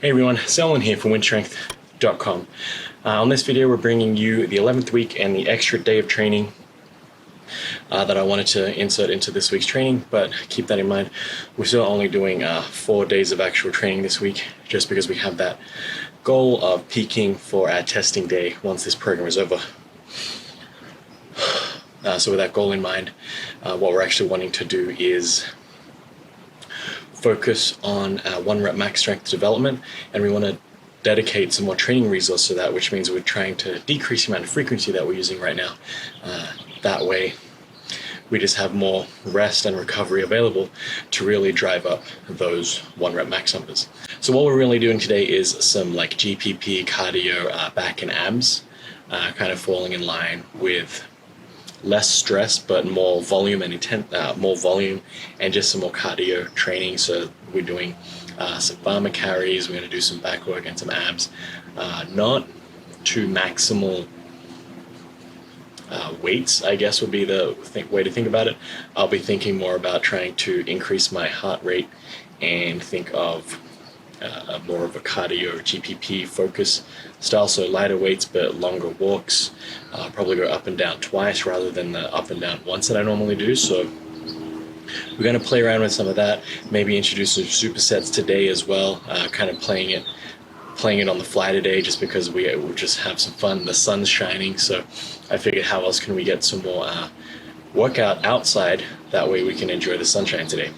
Hey everyone, Selwyn here from WynnStrength.com. On this video we're bringing you the 11th week and the extra day of training that I wanted to insert into this week's training, but keep that in mind, we're still only doing 4 days of actual training this week, just because we have that goal of peaking for our testing day once this program is over. So with that goal in mind, what we're actually wanting to do is focus on 1 rep max strength development, and we want to dedicate some more training resources to that, which means we're trying to decrease the amount of frequency that we're using right now. That way we just have more rest and recovery available to really drive up those 1 rep max numbers. So what we're really doing today is some like GPP, cardio, back and abs, kind of falling in line with less stress but more volume and more volume and just some more cardio training. So we're doing some farmer carries, we're going to do some back work and some abs, not to maximal weights, I guess would be the way to think about it. I'll be thinking more about trying to increase my heart rate and think of more of a cardio GPP focus style, so lighter weights but longer walks. Probably go up and down twice rather than the up and down once that I normally do. So we're going to play around with some of that, maybe introduce some supersets today as well, kind of playing it on the fly today, just because we'll just have some fun. The sun's shining, so I figured how else can we get some more workout outside, that way we can enjoy the sunshine today.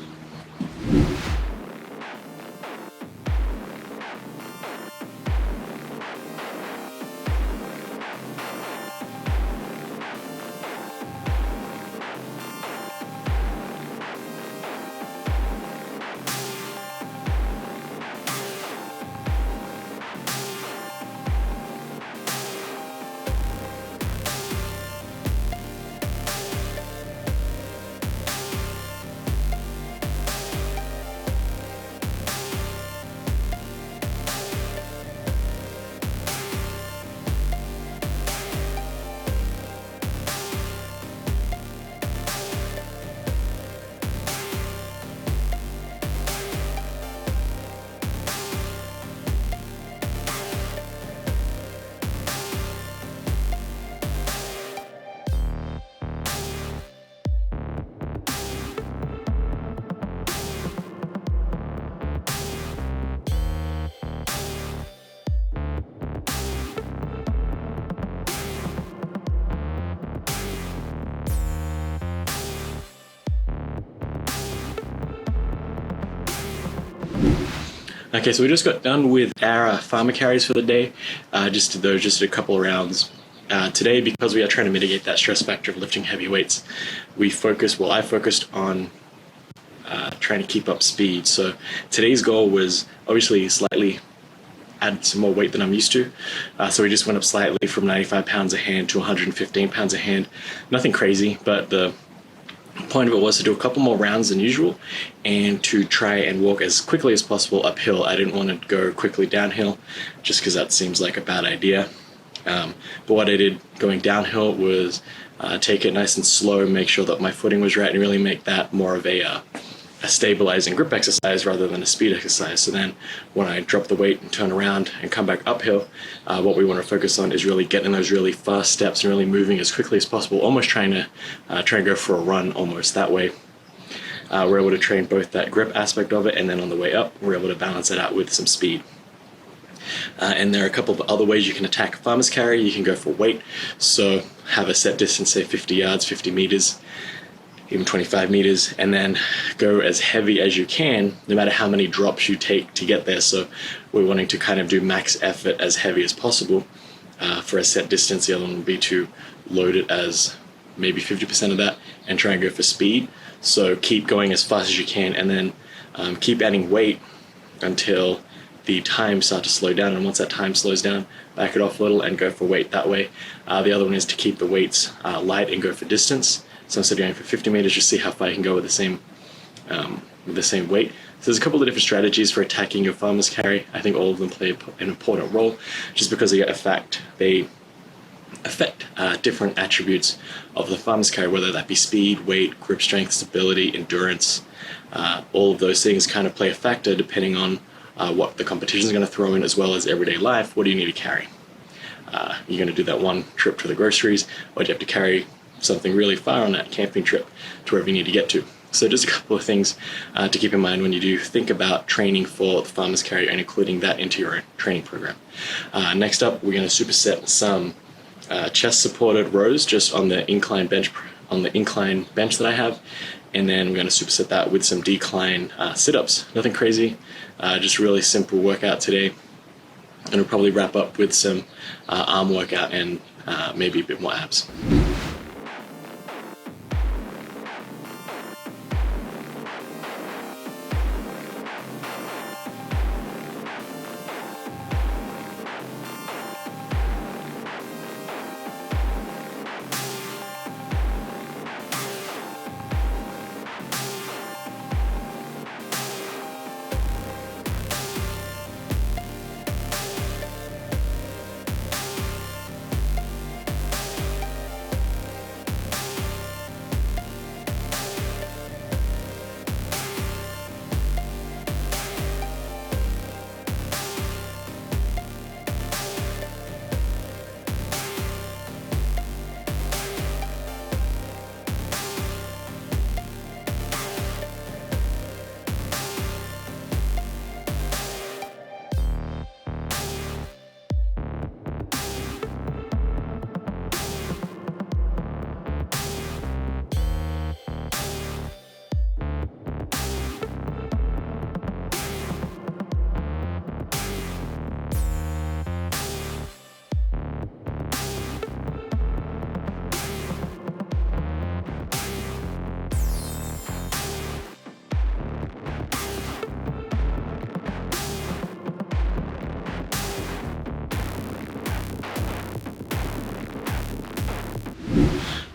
Okay, so we just got done with our farmer carries for the day. Just a couple of rounds. Today, because we are trying to mitigate that stress factor of lifting heavy weights, I focused on trying to keep up speed. So today's goal was obviously slightly add some more weight than I'm used to. So we just went up slightly from 95 pounds a hand to 115 pounds a hand. Nothing crazy, but the point of it was to do a couple more rounds than usual and to try and walk as quickly as possible uphill. I didn't want to go quickly downhill just because that seems like a bad idea. But what I did going downhill was take it nice and slow, make sure that my footing was right, and really make that more of a stabilizing grip exercise rather than a speed exercise. So then when I drop the weight and turn around and come back uphill, what we want to focus on is really getting those really fast steps and really moving as quickly as possible, almost trying to go for a run almost. That way we're able to train both that grip aspect of it, and then on the way up we're able to balance it out with some speed. And there are a couple of other ways you can attack a farmer's carry. You can go for weight, so have a set distance, say 50 yards, 50 meters, even 25 meters, and then go as heavy as you can, no matter how many drops you take to get there. So we're wanting to kind of do max effort as heavy as possible for a set distance. The other one would be to load it as maybe 50% of that and try and go for speed. So keep going as fast as you can, and then keep adding weight until the time starts to slow down, and once that time slows down, back it off a little and go for weight that way. The other one is to keep the weights light and go for distance. So instead of going for 50 meters, just see how far you can go with the same weight. So there's a couple of different strategies for attacking your farmer's carry. I think all of them play an important role, just because they affect different attributes of the farmer's carry, whether that be speed, weight, grip strength, stability, endurance. All of those things kind of play a factor depending on what the competition is going to throw in, as well as everyday life. What do you need to carry? You're going to do that one trip to the groceries, or do you have to carry something really far on that camping trip to wherever you need to get to? So just a couple of things to keep in mind when you do think about training for the farmer's carry and including that into your training program. Next up, we're going to superset some chest supported rows just on the incline bench that I have, and then we're going to superset that with some decline sit-ups. Nothing crazy, just really simple workout today. And we'll probably wrap up with some arm workout and maybe a bit more abs.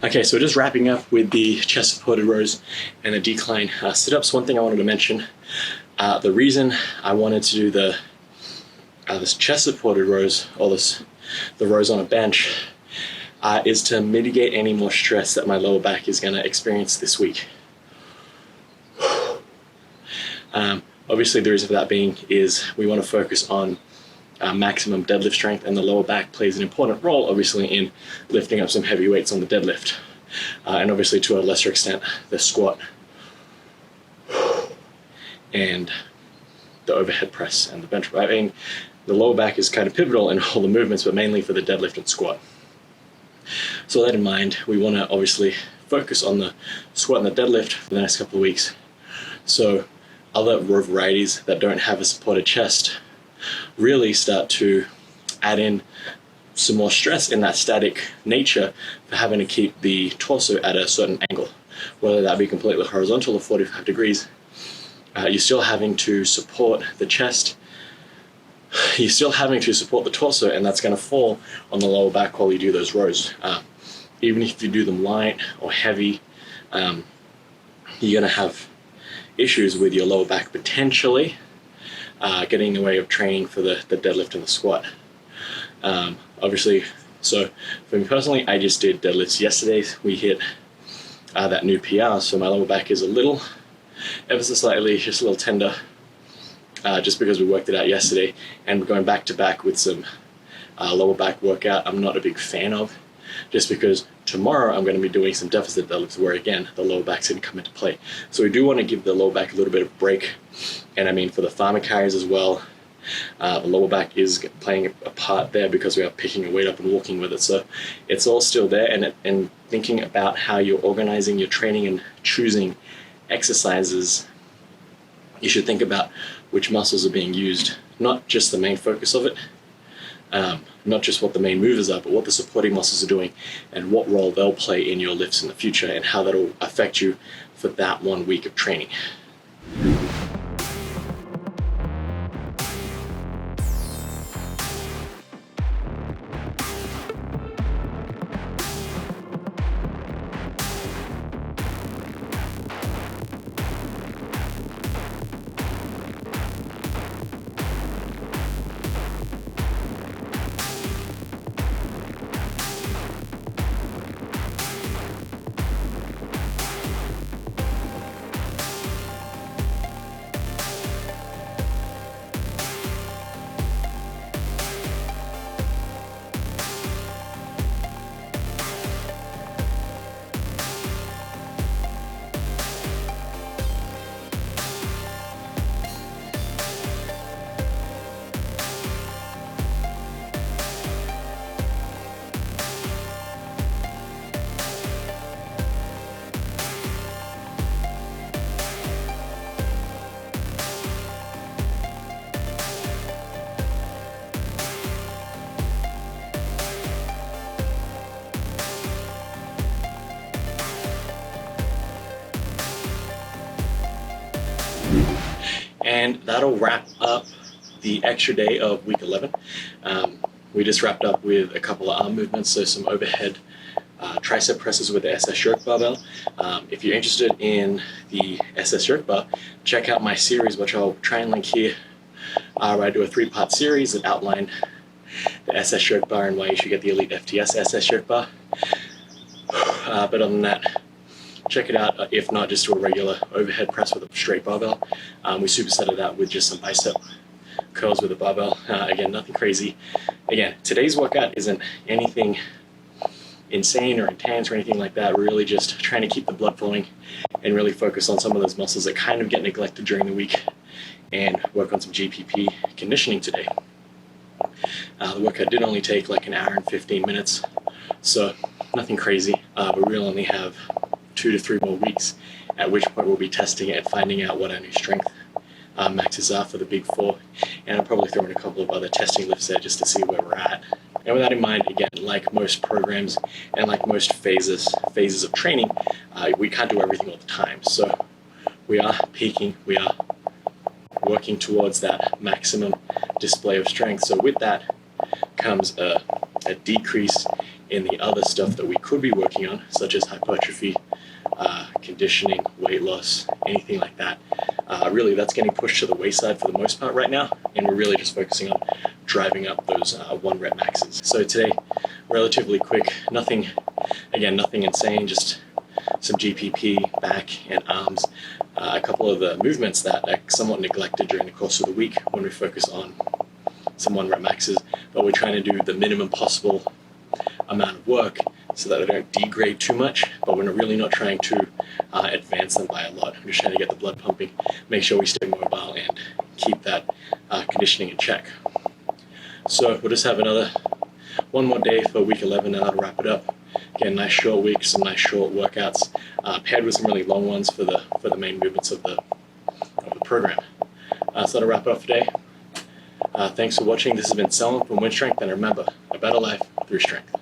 Okay, so just wrapping up with the chest supported rows and the decline sit-ups. One thing I wanted to mention, the reason I wanted to do this chest supported rows, or the rows on a bench, is to mitigate any more stress that my lower back is going to experience this week. Obviously, the reason for that being is we want to focus on maximum deadlift strength, and the lower back plays an important role, obviously, in lifting up some heavy weights on the deadlift, and obviously to a lesser extent the squat and the overhead press and the bench. I mean, the lower back is kind of pivotal in all the movements, but mainly for the deadlift and squat. So with that in mind, we want to obviously focus on the squat and the deadlift for the next couple of weeks. So other row varieties that don't have a supported chest really start to add in some more stress in that static nature for having to keep the torso at a certain angle, whether that be completely horizontal or 45 degrees. You're still having to support the chest, you're still having to support the torso, and that's going to fall on the lower back while you do those rows. Even if you do them light or heavy, you're going to have issues with your lower back potentially getting in the way of training for the deadlift and the squat. Obviously, so for me personally, I just did deadlifts yesterday. We hit that new PR, so my lower back is a little, ever so slightly, just a little tender, just because we worked it out yesterday, and we're going back to back with some lower back workout I'm not a big fan of, just because tomorrow I'm going to be doing some deficit deadlifts where, again, the lower back's going to come into play. So we do want to give the lower back a little bit of break, and I mean for the farmer carries as well, the lower back is playing a part there because we are picking a weight up and walking with it. So it's all still there, and thinking about how you're organizing your training and choosing exercises, you should think about which muscles are being used, not just the main focus of it, not just what the main movers are, but what the supporting muscles are doing and what role they'll play in your lifts in the future, and how that'll affect you for that 1 week of training. And that'll wrap up the extra day of week 11. We just wrapped up with a couple of arm movements, so some overhead tricep presses with the SS Yoke barbell. If you're interested in the SS Yoke bar, check out my series, which I'll try and link here, where I do a 3-part series that outline the SS Yoke bar and why you should get the Elite FTS SS Yoke bar. But other than that, check it out. If not, just do a regular overhead press with a straight barbell. We supersetted that with just some bicep curls with a barbell. Again, nothing crazy. Again, today's workout isn't anything insane or intense or anything like that. We're really just trying to keep the blood flowing and really focus on some of those muscles that kind of get neglected during the week and work on some GPP conditioning today. The workout did only take like an hour and 15 minutes, so nothing crazy, but we'll only have 2 to 3 more weeks, at which point we'll be testing it and finding out what our new strength maxes are for the big 4, and I'll probably throw in a couple of other testing lifts there just to see where we're at. And with that in mind, again, like most programs and like most phases of training, we can't do everything all the time. So we are peaking, we are working towards that maximum display of strength. So with that comes a decrease in the other stuff that we could be working on, such as hypertrophy, conditioning, weight loss, anything like that. Really, that's getting pushed to the wayside for the most part right now, and we're really just focusing on driving up those 1 rep maxes. So today, relatively quick, nothing insane, just some GPP, back and arms, a couple of the movements that are somewhat neglected during the course of the week when we focus on some 1 rep maxes, but we're trying to do the minimum possible amount of work so that they don't degrade too much, but we're really not trying to advance them by a lot. We're just trying to get the blood pumping, make sure we stay mobile, and keep that conditioning in check. So we'll just have one more day for week 11, and that'll wrap it up. Again, nice short week, some nice short workouts, paired with some really long ones for the main movements of the program. So that'll wrap it up today. Thanks for watching. This has been Selman from WynnStrength, and remember, a better life through strength.